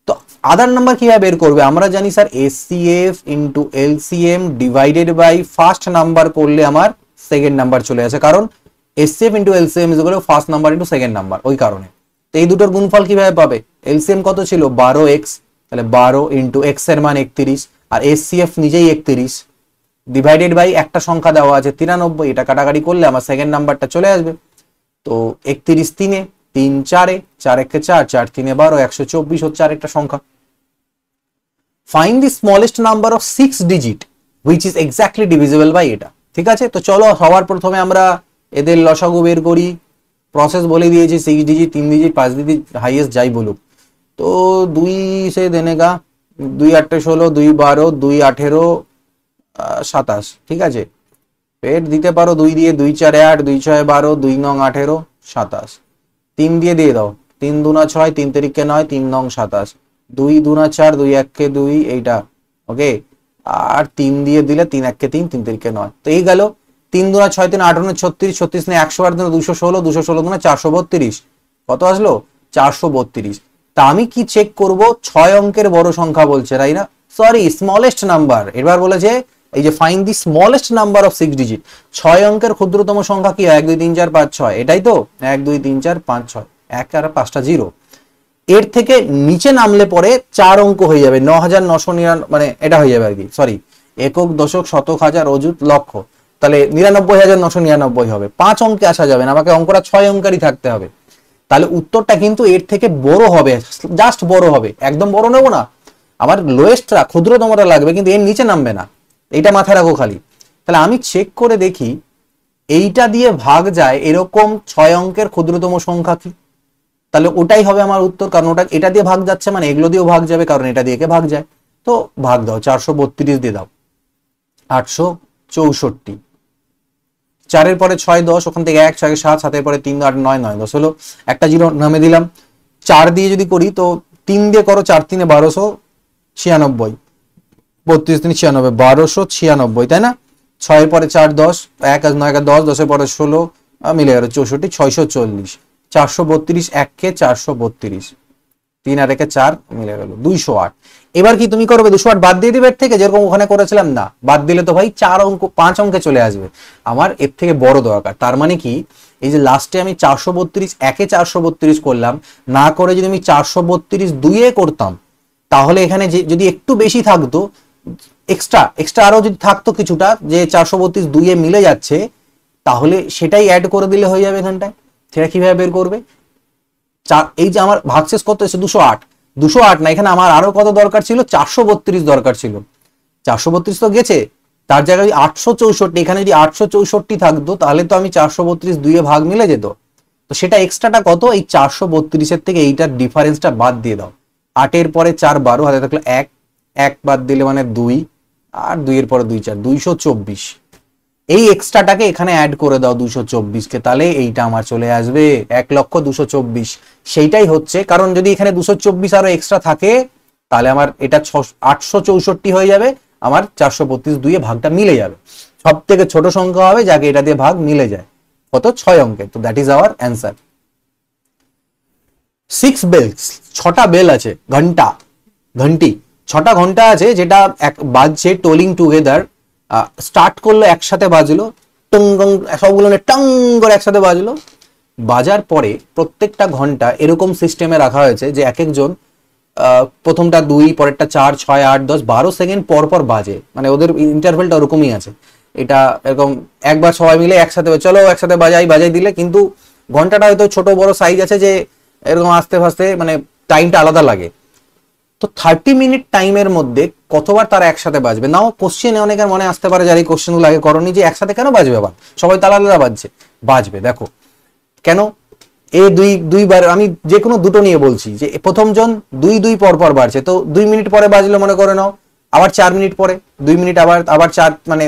তো আদার নাম্বার কিভাবে বের করবে, আমরা জানি sir SCF into LCM divided by first number করলে আমার সেকেন্ড নাম্বার চলে আসে, কারণ SCF into LCM is equal to first number into second number, ওই কারণে। তো এই দুটোর গুণফল কিভাবে পাবে, এলসিএম কত ছিল 12x, তাহলে 12 ইন্টু এক্স এর মান 31, আর এসসিএফ নিজেই 31, ডিভাইডেড বাই একটা সংখ্যা দেওয়া আছে 93, এটা কাটাকাটি করলে আমার সেকেন্ড নাম্বারটা চলে আসবে। তো 31 3 3 4 4 1 4 4 3 12 124 হচ্ছে আরেকটা সংখ্যা। Find the smallest number of 6 digit which is exactly divisible by এটা। ঠিক আছে, তো চলো সবার প্রথমে আমরা এদের লসাগু বের করি। প্রসেস বলে দিয়েছি, 6 ডিজিট 3 ডিজিট 5 ডিজিট হাইয়েস্ট যাই বলুক। তো 2 से देने का 2 8 16 2 12 2 18 27, ঠিক আছে, পেট দিতে পারো 2 দিয়ে, 2 4 8 2 6 12 2 9 18 27, 3 দিয়ে দাও, 3 2 6 3 3 9 3 9 27, 2 2 4 2 1 2 এইটা। ওকে, আর 3 দিয়ে দিলে 3 1 3 3 3 9, তো এই গেল 3 2 6 3 8 36 36 100 আর 216 216 432, কত আসলো 432। তা আমি কি চেক করব, 6 অঙ্কের বড় সংখ্যা বলছে, তাই না, সরি স্মলেস্ট নাম্বার। এবার বলেছে এই যে find the smallest number of 6 digit, 6 অঙ্কের ক্ষুদ্রতম সংখ্যা কি 1 2 3 4 5 6, এটাই তো 1 2 3 4 5 6, 1 আর 5টা 0। এর থেকে নিচে নামলে পরে 4 অঙ্ক হয়ে যাবে, 9999, মানে এটা হয়ে যাবে আর কি, সরি একক দশক শতক হাজার অযুত লক্ষ, তাহলে 99,999 হবে। 5 অঙ্কে আসা যাবে না, আমাকে অঙ্কটা 6 অঙ্কেরই থাকতে হবে। তাহলে উত্তরটা কিন্তু এর থেকে বড় হবে, জাস্ট বড় হবে, একদম বড় নেবো না, আমার লোয়েস্টটা ক্ষুদ্রতমটা লাগবে, কিন্তু এর নিচে নামবে না, এইটা মাথায় রাখো খালি। তাহলে আমি চেক করে দেখি এইটা দিয়ে ভাগ যায় এরকম 6 অঙ্কের ক্ষুদ্রতম সংখ্যা কি, তাহলে ওটাই হবে আমার উত্তর, কারণ ওটা এটা দিয়ে ভাগ যাচ্ছে মানে এগুলো দিয়েও ভাগ যাবে, কারণ এটা দিয়ে ভাগ যায়। তো ভাগ দাও, 432 দিয়ে দাও, 864, 4 পরে 6 10, ওখান থেকে 1 6 7, 7 পরে 3 8 9 9 10 হলো, একটা 0 নামে দিলাম। 4 দিয়ে যদি করি তো 3 দিয়ে করো, 4 3 1296, 32 3 96 1296, তাই না। 6 পরে 4 10, 1 9 10, 10 পরে 16 মিলে গেল 64 640, 432 1 কে 432, 3 আর 1 4 মিলে গেল 208। এবার কি তুমি করবে, 208 বাদ দিয়ে দিবে এর থেকে, যেরকম ওখানে করেছিলাম, না বাদ দিলে তো ভাই 4 অঙ্ক 5 অঙ্কে চলে আসবে, আমার এর থেকে বড় দরকার। তার মানে কি, এই যে লাস্টে আমি 432 একে 432 করলাম, না করে যদি আমি 432 2 করতাম, তাহলে এখানে যদি একটু বেশি থাকতো, এক্সট্রা আরো যদি থাকতো কিছুটা, যে 432 2 মিলে যাচ্ছে, তাহলে সেটাই অ্যাড করে দিলে হয়ে যাবে এখানটায়। সেটা কিভাবে বের করবে, এই যে আমার ভাগশেষ কত এসে 208, 208 না, এখানে আমার আরো কত দরকার ছিল, 432 দরকার ছিল, 432 তো গেছে, তার জায়গায় 864, এখানে যদি 864 থাকতো, তাহলে তো আমি 432 2 ভাগ মিলে যেত। তো সেটা এক্সট্রাটা কত, এই 432 এর থেকে এইটার ডিফারেন্সটা বাদ দিয়ে দাও। 8 এর পরে 4 12, হাতে থাকলো 1 1 বাদ দিলে মানে 2, আর 2 এর পরে 2 4 224, এই এক্সট্রাটাকে এখানে অ্যাড করে দাও 224 কে, তাহলে এইটা আমার চলে আসবে 1,224,000। সেইটাই হচ্ছে, কারণ যদি এখানে 224 আরো এক্সট্রা থাকে, তাহলে আমার এটা 864 হয়ে যাবে, আমার 432 2 ভাগটা মিলে যাবে। সব থেকে ছোট সংখ্যা হবে যাকে এটা দিয়ে ভাগ মিলে যায়, কত 6 অঙ্কে। তো that is our answer. 6 bells, 6টা বেল আছে, ঘন্টি 6টা ঘন্টা আছে, যেটা বাজছে টোলিং টুগেদার, স্টার্ট করলো একসাথে বাজলো, টং টং সবগুলো টং করে একসাথে বাজলো, বাজার পরে প্রত্যেকটা ঘন্টা এরকম সিস্টেমে রাখা হয়েছে যে এক একজন, প্রথমটা 2, পরেরটা 4 6 8 10 12 সেকেন্ড পর পর বাজে, মানে ওদের ইন্টারভেলটা ওরকমই আছে। এটা এরকম একবার সবাই মিলে একসাথে চলো একসাথে বাজাই দিলে, কিন্তু ঘন্টাটা হয়তো ছোট বড় সাইজ আছে যে এরকম আস্তে ফাস্তে মানে টাইমটা আলাদা লাগে। তো 30 মিনিট টাইমের মধ্যে কতবার তারা একসাথে বাজবে? নাও কোশ্চেনে অনেকের মনে আসতে পারে যারা এই কোশ্চেনগুলো আগে করনি যে একসাথে কেন বাজবে, আবার সবাই তালা আলাদা বাজবে। দেখো কেন, দুইবার আমি যে কোনো দুটো নিয়ে বলছি যে প্রথম জন দুই পর পর বাড়ছে, তো 2 মিনিট পরে বাজলো মনে করে নাও, আবার 4 মিনিট পরে 2 মিনিট, আবার আবার 4 মানে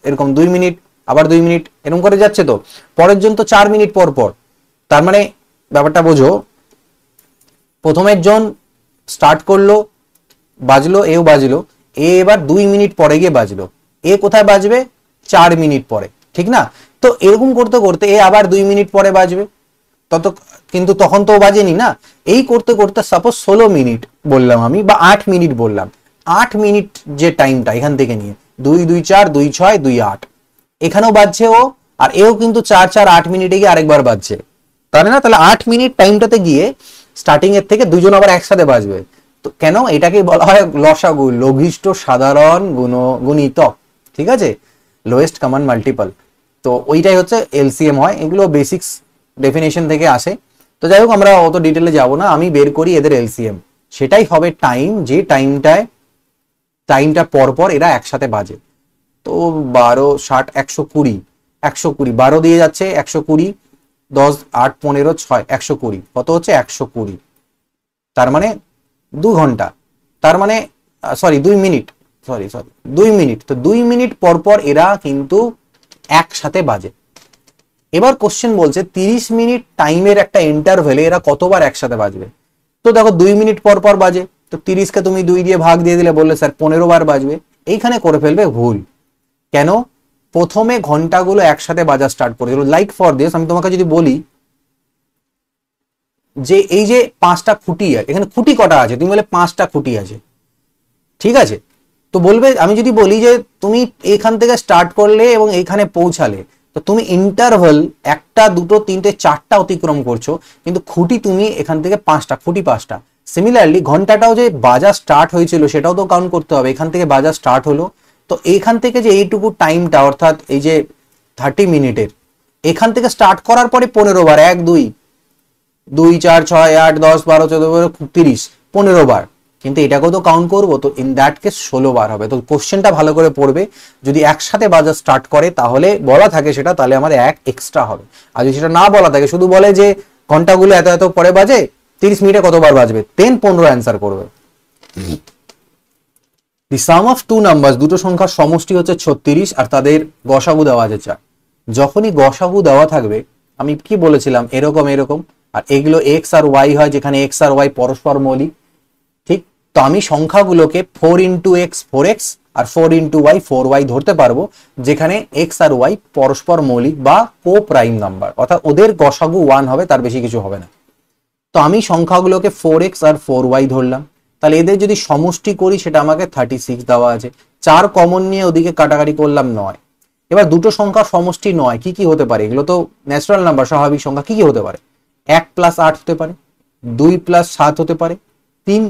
এরকম 2 মিনিট আবার 2 মিনিট এরকম করে যাচ্ছে। তো পরের জন তো 4 মিনিট পর পর, তার মানে ব্যাপারটা বোঝো, প্রথমের জন স্টার্ট করলো, বাজলো, এও বাজলো, এবার 2 মিনিট পরে গিয়ে বাজলো, এ কোথায় বাজবে? 4 মিনিট পরে, ঠিক না? তো এরকম করতে করতে এ আবার 2 মিনিট পরে বাজবে, কিন্তু তখন তো বাজেনি না। এই করতে করতে সাপোজ 16 মিনিট বললাম আমি, বা 8 মিনিট বললাম, 8 মিনিট যে টাইমটা এখান থেকে নিয়ে 2 2 4 2 6 2 8 এখানেও বাজছে ও, আর এও কিন্তু 4 4 8 মিনিটে গিয়ে আরেকবার বাজছে, তাহলে না? তাহলে 8 মিনিট টাইমটাতে গিয়ে স্টার্টিং এর থেকে দুজন আবার একসাথে বাজবে। তো কেন? এটাকে বলা হয় লসাগু, লঘিষ্ঠ সাধারণ গুণিতক, ঠিক আছে, লোয়েস্ট কমন মাল্টিপল। তো ওইটাই হচ্ছে এলসিএম হয়, এগুলো বেসিক্স ডেফিনেশন থেকে আসে। তো যাই হোক আমরা অত ডিটেলে যাব না, আমি বের করি এদের এলসিএম, সেটাই হবে টাইম, যে টাইমটা পর পর এরা একসাথে বাজে। তো 12 60 120 120 12 দিয়ে যাচ্ছে, 120 10 8 15 6 120 কত হচ্ছে? 120, তার মানে 2 ঘন্টা, তার মানে সরি 2 মিনিট, সরি 2 মিনিট। তো 2 মিনিট পর পর এরা কিন্তু একসাথে বাজে। এবার কোশ্চেন বলছে 30 মিনিট টাইমের একটা ইন্টারভেলে এরা কতবার একসাথে বাজবে? তো দেখো 2 মিনিট পর পর বাজে, তো 30কে তুমি 2 দিয়ে ভাগ দিয়ে দিলে, বললে স্যার 15 বার বাজবে। এইখানে করে ফেলবে ভুল। কেন? প্রথমে ঘন্টাগুলো একসাথে বাজা স্টার্ট করেছিল। লাইক ফর দিস, আমি তোমাকে যদি বলি যে এই যে 5টা খুঁটি আছে, এখানে খুঁটি কটা আছে? তুমি বলে 5টা খুঁটি আছে, ঠিক আছে। তো বলবে, আমি যদি বলি যে তুমি এখান থেকে স্টার্ট করলে এবং এখানে পৌঁছালে, তো তুমি ইন্টারভেল 1টা 2টো 3টে 4টা অতিক্রম করছো, কিন্তু খুঁটি তুমি এখান থেকে 5টা, খুঁটি 5টা। সিমিলারলি ঘন্টাটাও যে বাজা স্টার্ট হয়েছিল সেটাও তো কাউন্ট করতে হবে, এখান থেকে বাজা স্টার্ট হলো, তো এইখান থেকে যে এইটুকু টাইমটা, অর্থাৎ এই যে 30 মিনিটের, এখান থেকে স্টার্ট করার পরে 15 বার, 1 2 2 4 6 8 10 12 14 30 15 বার, কিন্তু এটাকেও তো কাউন্ট করবো, তো ইন দ্যাট কেস 16 বার হবে। তো কোশ্চেনটা ভালো করে পড়বে, যদি একসাথে বাজা স্টার্ট করে তাহলে বলা থাকে সেটা, তাহলে আমাদের 1 এক্সট্রা হবে। আর যদি সেটা না বলা থাকে, শুধু বলে যে ঘন্টাগুলো এত এত পরে বাজে, 30 মিনিটে কতবার বাজবে, 10 15 অ্যান্সার করবে। দি সাম অফ টু নাম্বারস, দুটো সংখ্যার সমষ্টি হচ্ছে 36 আর তাদের গসাগু দেওয়া আছে 4। যখনই গসাগু দেওয়া থাকবে, আমি কি বলেছিলাম, এরকম এরকম, আর এগুলো এক্স আর ওয়াই হয়, যেখানে এক্স আর ওয়াই পরস্পর মৌলিক, ঠিক? তো আমি সংখ্যাগুলোকে 4 ইন্টু এক্স 4x আর 4 ইন্টু ওয়াই 4y ধরতে পারবো, যেখানে এক্স আর ওয়াই পরস্পর মৌলিক বা কো প্রাইম নাম্বার, অর্থাৎ ওদের গসাগু 1 হবে, তার বেশি কিছু হবে না। তো আমি সংখ্যাগুলোকে 4x আর 4y ধরলাম, তাহলে এদের যদি সমষ্টি করি সেটা আমাকে 36 দেওয়া আছে। 4 কমন নিয়ে ওদিকে কাটাকাটি করলাম 9। এবার দুটো সংখ্যার সমষ্টি 9 কি কি হতে পারে? এগুলো তো ন্যাচারাল নাম্বার, স্বাভাবিক সংখ্যা। কি কি হতে পারে? 1 প্লাস 8 হতে পারে, 2 প্লাস 7 হতে পারে, 3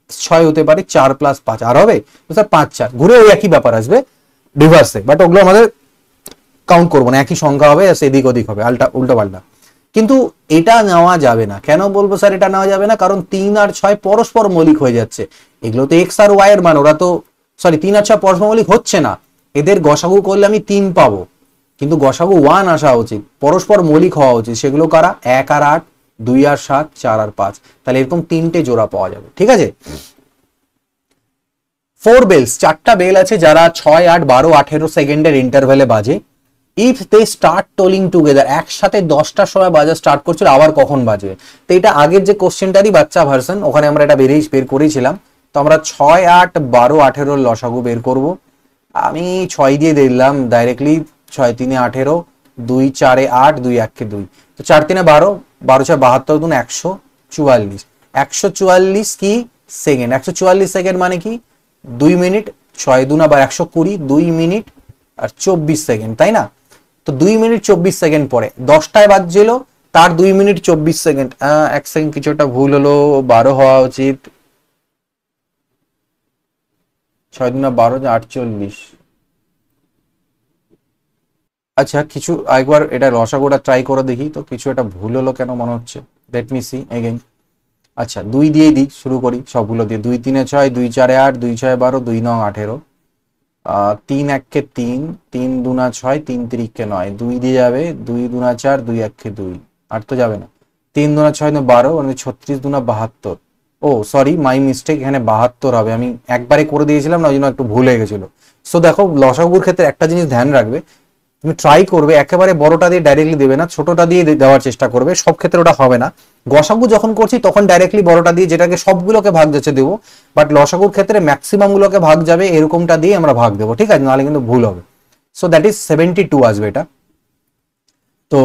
6 হতে পারে, 4 প্লাস 5 আর হবে তো স্যার 5 4, ঘুরে ওই একই ব্যাপার আসবে রিভার্সে, বাট ওগুলো আমাদের কাউন্ট করবো না, একই সংখ্যা হবে, এদিক ওদিক হবে, উল্টো পাল্টা। কিন্তু এটা নেওয়া যাবে না। কেন বলবো স্যার এটা নেওয়া যাবে না? কারণ 3 আর 6 পরস্পর মৌলিক হয়ে যাচ্ছে, এগুলো তো এক্স আর ওয়াই এর মান, ওরা তো 3 আর 6 পরস্পর মৌলিক হচ্ছে না, এদের গসাগু করলে আমি 3 পাবো, কিন্তু গসাগু 1 আসা উচিত, পরস্পর মৌলিক হওয়া উচিত। সেগুলো কারা? 1 আর 8, 2 আর 7, 4 আর 5, তাহলে এরকম 3টে জোড়া পাওয়া যাবে, ঠিক আছে। 4 বেলস, 4টা বেল আছে যারা 6 8 12 18 সেকেন্ডের ইন্টারভ্যালে বাজে। If they start tolling together, একসাথে 10টার সময় বাজা স্টার্ট করছিল, আবার কখন বাজবে? তো এটা আগের যে কোশ্চেনটারই বাচ্চা ভার্সন, ওখানে আমরা এটা বের করেছিলাম। তো আমরা 6 8 12 18 লসাগু বের করব। আমি 6 দিয়ে দিলাম ডাইরেক্টলি, 6 3 18, 2 4 8, 2 1 2, তো 4 3 12, 12 6 72, 144, 144 কি সেকেন্ড? 144 সেকেন্ড মানে কি? 2 মিনিট 6 2 120, 2 মিনিট আর 24 সেকেন্ড, তাই না? তো 2 মিনিট 24 সেকেন্ড পরে 10টায় বাজছিল, তার 2 মিনিট 24 সেকেন্ড, 1 সেকেন্ড কিছু একটা ভুল হলো, 12 হওয়া উচিত, 6 2 12 48, আচ্ছা কিছু একবার এটা লসাগুটা ট্রাই করে দেখি তো, কিছু এটা ভুল হলো কেন মনে হচ্ছে। Let me see again. আচ্ছা 2 দিয়েই দিই, শুরু করি সবগুলো দিয়ে। 2 3 6, 2 4 8, 2 6 12, 2 9 18, 3 1 কে 3, 3 2 6, 3 3 কে 9, 2 দিয়ে যাবে, 2 2 4, 2 1 কে 2, আর তো যাবে না। 3 2 6 12, মানে 36 2 72। ও সরি, মাই মিস্টেক, এখানে 72 হবে, আমি একবারে করে দিয়েছিলাম না, ওই জন্য একটু ভুল হয়ে গেছিল। সো দেখো লসাগুর ক্ষেত্রে একটা জিনিস ধ্যান রাখবে, তুমি ট্রাই করবে একেবারে বড়টা দিয়ে ডাইরেক্টলি দেবে না, ছোটটা দিয়ে দেওয়ার চেষ্টা করবে, সব ক্ষেত্রে ওটা হবে না। গসাগু যখন করছি তখন ডাইরেক্টলি বড়টা দিয়ে, যেটাকে সবগুলোকে ভাগ যাচ্ছে দেবো, বাট লসাগুর ক্ষেত্রে ম্যাক্সিমাম গুলোকে ভাগ যাবে এরকমটা দিয়ে আমরা ভাগ দেবো, ঠিক আছে, নাহলে কিন্তু ভুল হবে। সো দ্যাট ইজ 72 আসবে এটা। তো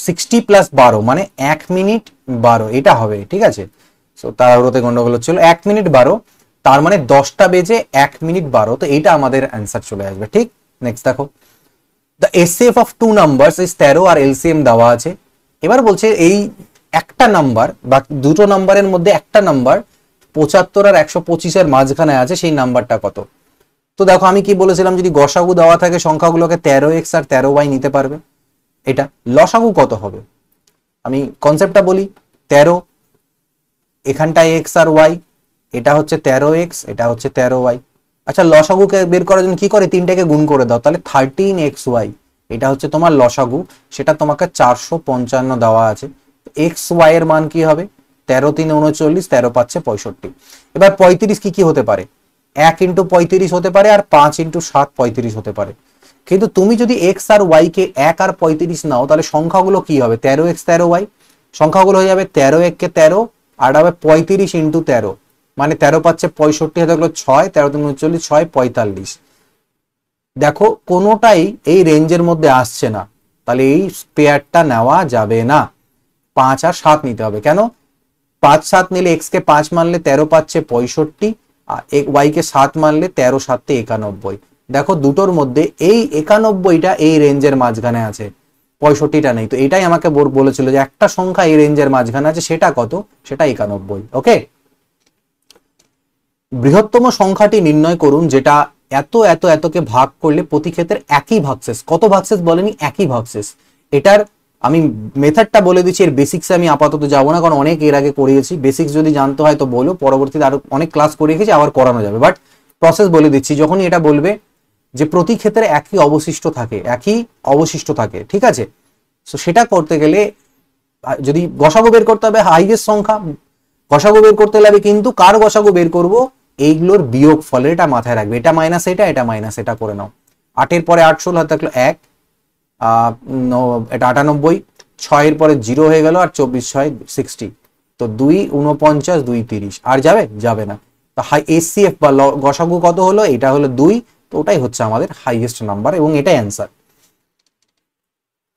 60 প্লাস 12 মানে 1 মিনিট 12 এটা হবে, ঠিক আছে। সো তাড়াহুড়োতে গন্ডগোল হচ্ছিল। 1 মিনিট 12, তার মানে 10টা বেজে 1 মিনিট 12, তো এইটা আমাদের অ্যান্সার চলে আসবে, ঠিক। নেক্সট দেখো, the SF of two numbers is 13 আর এলসিএম দেওয়া আছে। এবার বলছে এই একটা নাম্বার বা দুটো নাম্বারের মধ্যে একটা নাম্বার 75 আর 125 এর মাঝখানে আছে, সেই নাম্বারটা কত। তো দেখো আমি কি বলেছিলাম, যদি গসাগু দেওয়া থাকে সংখ্যাগুলোকে 13x আর 13y নিতে পারবে। এটা লসাগু কত হবে, আমি কনসেপ্টটা বলি। 13 এখানটায় x আর y, এটা হচ্ছে 13x, এটা হচ্ছে 13y। আচ্ছা লসাগুকে বের করার জন্য কি করে, তিনটাকে গুণ করে দাও, তাহলে 13xy, এটা হচ্ছে তোমার লসাগু, সেটা তোমাকে 455 দেওয়া আছে। xy এর মান কি হবে, 13 3 39, 13 5 65। এবার 35 কি কি হতে পারে, 1 ইন্টু 35 হতে পারে, আর 5 ইন্টু 7 35 হতে পারে। কিন্তু তুমি যদি x আর y কে 1 আর 35 নাও, তাহলে সংখ্যাগুলো কি হবে, 13x 13y, সংখ্যাগুলো হয়ে যাবে 13 1 কে 13, আর হবে 35 ইন্টু 13, মানে 13 5 65 হাতে গেলো 6, 13 3 39, 6 45। দেখো কোনোটাই এই রেঞ্জের মধ্যে আসছে না, তাহলে এই পেয়ারটা নেওয়া যাবে না। 5 আর 7 নিতে হবে, কেন, 5 7 নিলে x কে 5 মানলে 13 5 65, আর y কে 7 মানলে 13 7 91। দেখো দুটোর মধ্যে এই 91টা এই রেঞ্জের মাঝখানে আছে, 65টা নেই। তো এটাই আমাকে বলেছিল যে একটা সংখ্যা এই রেঞ্জের মাঝখানে আছে, সেটা কত, সেটা 91। ওকে, বৃহত্তম সংখ্যাটি নির্ণয় করুন যেটা এত এত এতকে ভাগ করলে প্রতি ক্ষেত্রে একই ভাগশেষ। কত ভাগশেষ বলেনি, একই ভাগশেষ। এটার আমি মেথডটা বলে দিচ্ছি, এর বেসিক্সে আমি আপাতত যাবো না, কারণ অনেক এর আগে করিয়েছি। বেসিক্স যদি জানতে হয় তো বলো, পরবর্তীতে আরো অনেক ক্লাস করে রেখেছি, আবার করানো যাবে, বাট প্রসেস বলে দিচ্ছি। যখনই এটা বলবে যে প্রতি ক্ষেত্রে একই অবশিষ্ট থাকে, একই অবশিষ্ট থাকে, ঠিক আছে, তো সেটা করতে গেলে যদি গসাগু বের করতে হবে হাইয়েস্ট সংখ্যা, গসাগু বের করতে হবে, কিন্তু কার গসাগু বের করব, এইগুলোর বিয়োগ ফলে, এটা মাথায় রাখবে। এটা মাইনাস এটা, এটা মাইনাস এটা করে নাও। 8 এর পরে 8 16 হাতে থাকলো 1, এটা 98, 6 এর পরে 0 হয়ে গেল, আর 24 6 60, তো 2 49 2 30, আর যাবে যাবে না। তো হাই এসসিএফ বা গসাগু কত হলো, এটা হলো 2, তো ওটাই হচ্ছে আমাদের হাইয়েস্ট নাম্বার, এবং এটাই answer.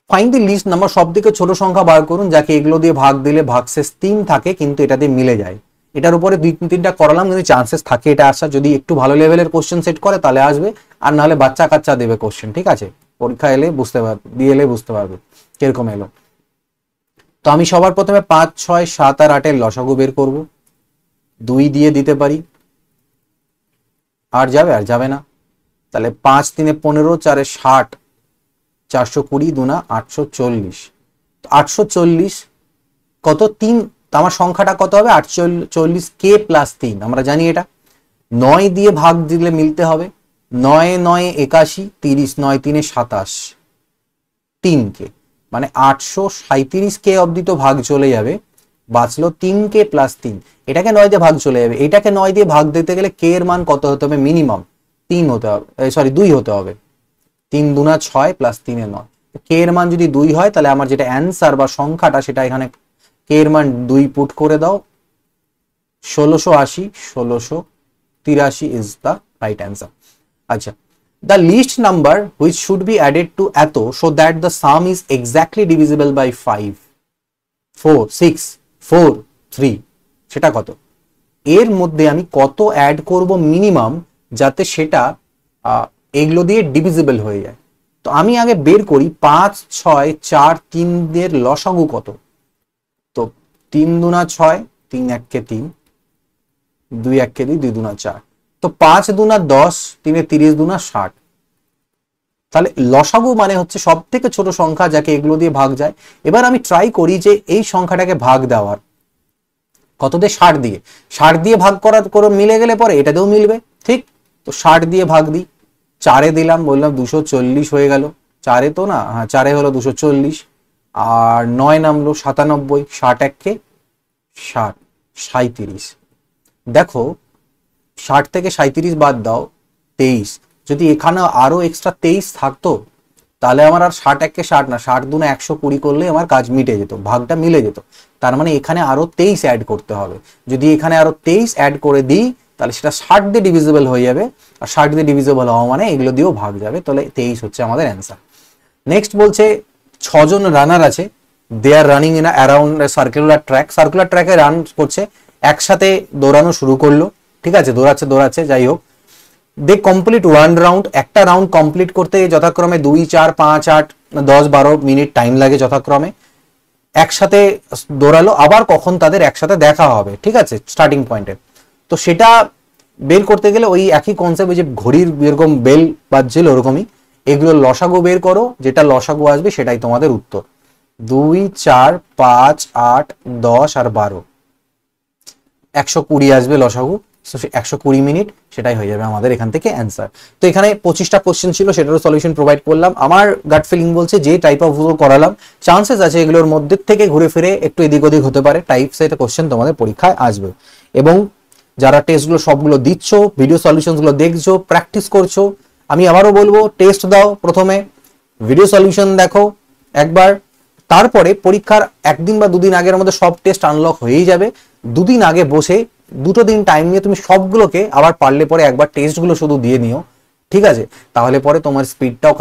Find the least number, সব থেকে ছোট সংখ্যা বার করুন যাকে এগুলো দিয়ে ভাগ দিলে ভাগশেষ 3 থাকে কিন্তু এটা দিয়ে মিলে যায়। এটার উপরে 2-3টা করালাম, কিন্তু চান্সেস থাকে এটা আসার, যদি একটু ভালো লেভেলের কোশ্চেন সেট করে তাহলে আসবে, আর নাহলে বাচ্চা কাচ্চা দেবে কোশ্চেন, ঠিক আছে, পরীক্ষা এলে বুঝতে পারবে, দিয়ে এলে বুঝতে পারবে কিরকম এলো। তো আমি সবার প্রথমে 5 6 7 আর 8 এর লসাগু বের করব। 2 দিয়ে দিতে পারি, আর যাবে, আর যাবে না। তাহলে 5 3 15, 4 60, 420 2 840, 840 কত 3, আমার সংখ্যাটা কত হবে, 48 কে প্লাস 3, আমরা জানি এটা। 9 দিয়ে ভাগ দিলে মিলতে হবে, 9 9 81, 30 9 3 27, 3 কে, মানে 837 কে অবধি তো ভাগ চলে যাবে, বাঁচলো 3 কে প্লাস 3, এটাকে 9 দিয়ে ভাগ চলে যাবে। এটাকে 9 দিয়ে ভাগ দিতে গেলে কে এর মান কত হতে হবে, মিনিমাম 3 হতে হবে, সরি 2 হতে হবে। 3 2 6 প্লাস 3 9, কে এর মান যদি 2 হয় তাহলে আমার যেটা অ্যান্সার বা সংখ্যাটা, সেটা এখানে কে এর মান 2 পুট করে দাও, 1680 1683 ইজ দ্য রাইট অ্যান্সার। আচ্ছা, the least number which should be added to এত so that the sum is exactly divisible by 5 4 6 4 3, সেটা কত, এর মধ্যে আমি কত অ্যাড করব মিনিমাম, যাতে সেটা এগুলো দিয়ে ডিভিজিবল হয়ে যায়। তো আমি আগে বের করি 5 6 4 3 এর লসাগু কত। তো 3 2 6, 3 1 কে 3, 2 1 কে 2, 2 2 4, তো 5 2 10, 3 30 2 60, তাহলে লসাগু মানে হচ্ছে সব থেকে ছোট সংখ্যা যাকে এগুলো দিয়ে ভাগ যায়। এবার আমি ট্রাই করি যে এই সংখ্যাটাকে ভাগ দেওয়ার, কত দিয়ে? 60 দিয়ে। 60 দিয়ে ভাগ করার করে মিলে গেলে পরে এটাতেও মিলবে, ঠিক? তো 60 দিয়ে ভাগ দিই, 4-এ দিলাম, বললাম 240 হয়ে গেল। 4-এ তো না, হ্যাঁ 4-এ হলো 240, আর 9 নামলো 97, 60 এককে 60, 37। দেখো 60 থেকে 37 বাদ দাও, 23। যদি এখানে আরো এক্সট্রা 23 থাকতো তাহলে আমার আর 60 এককে 60 না, 60 দুনে 120 করলে আমার কাজ মিটে যেত, ভাগটা মিলে যেত। তার মানে এখানে আরো 23 অ্যাড করতে হবে। যদি এখানে আরো 23 অ্যাড করে দিই তাহলে সেটা 60 দিয়ে ডিভিজিবল হয়ে যাবে, আর 60 দিয়ে ডিভিজিবল হওয়া মানে এগুলো দিয়েও ভাগ যাবে। তাহলে 23 হচ্ছে আমাদের অ্যান্সার। নেক্সট বলছে 6 জন রানার আছে, they are running in around circular track. Circular ট্র্যাকে রান করছে, একসাথে দৌড়ানো শুরু করলো, ঠিক আছে, দৌড়াচ্ছে যাই হোক। দে কমপ্লিট 1 রাউন্ড, একটা রাউন্ড কমপ্লিট করতে যথাক্রমে 2, 4, 5, 8, 10, 12 মিনিট টাইম লাগে যথাক্রমে। একসাথে দৌড়ালো, আবার কখন তাদের একসাথে দেখা হবে, ঠিক আছে, স্টার্টিং পয়েন্টে। তো সেটা বের করতে গেলে ওই একই কনসেপ্ট, ওই যে ঘড়ির যেরকম বেল বাজছিল ওরকমই, এগুলো লসাগু বের করো, যেটা লসাগু আসবে সেটাই তোমাদের উত্তর। 2, 4, 5, 8, 10 আর 12, 120 আসবে লসাগু। 120 মিনিট, সেটাই হয়ে যাবে আমাদের এখান থেকে অ্যান্সার। তো এখানে 25টা কোশ্চেন ছিল, সেটারও সলিউশন প্রোভাইড করলাম। আমার গাট ফিলিং বলছে যে টাইপ অফ করালাম, চান্সেস আছে এগুলোর মধ্যে থেকে ঘুরে ফিরে একটু এদিক ওদিক হতে পারে, টাইপ সেট কোশ্চেন তোমাদের পরীক্ষায় আসবে। এবং যারা টেস্টগুলো সবগুলো দিচ্ছ, ভিডিও সলিউশনগুলো দেখছো, প্র্যাকটিস করছো, আমি আবারও বলবো টেস্ট দাও, প্রথমে ভিডিও সলিউশন দেখো একবার, তারপরে পরীক্ষার একদিন বা দুদিন আগের মধ্যে সব টেস্ট আনলক হয়েই যাবে। দুদিন আগে বসে 2 দিন টাইম নিয়ে তুমি সবগুলোকে আবার পারলে পরে একবার টেস্টগুলো শুধু দিয়ে নিও, ঠিক আছে? তাহলে পরে তোমার স্পিডটাও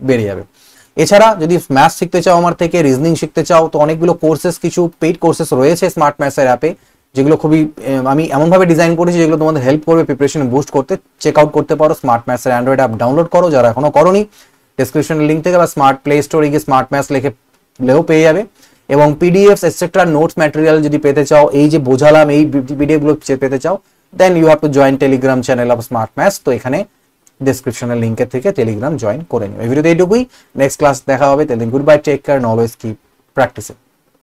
বেড়ে যাবে। এছাড়া যদি ম্যাথস শিখতে চাও আমার থেকে, রিজনিং শিখতে চাও, তো অনেকগুলো কোর্সেস, কিছু পেইড কোর্সেস রয়েছে স্মার্ট ম্যাথসের অ্যাপে, যেগুলো খুবই আমি এমনভাবে ডিজাইন করেছি যেগুলো তোমাদের হেল্প করবে প্রিপারেশন বুস্ট করতে। চেক আউট করতে পারো, স্মার্ট ম্যাথসের অ্যান্ড্রয়েড অ্যাপ ডাউনলোড করো যারা এখনো করোনি, ডেসক্রিপশনের লিঙ্ক থেকে বা স্মার্ট প্লে স্টোরে গিয়ে স্মার্ট ম্যাথস লিখেও পেয়ে যাবে। এবং পিডিএফস এটসেট্রা নোটস ম্যাটেরিয়াল যদি পেতে চাও, এই যে বোঝালাম এই পিডিএফ গুলো পেতে চাও, then you have to join Telegram channel of smart maths. তো এখানে ডেসক্রিপশনের লিঙ্কের থেকে টেলিগ্রাম জয়েন করে নিও। এই ভিডিওতে এইটুকুই, নেক্সট ক্লাস দেখা হবে। Till good bye, take care, always keep practising.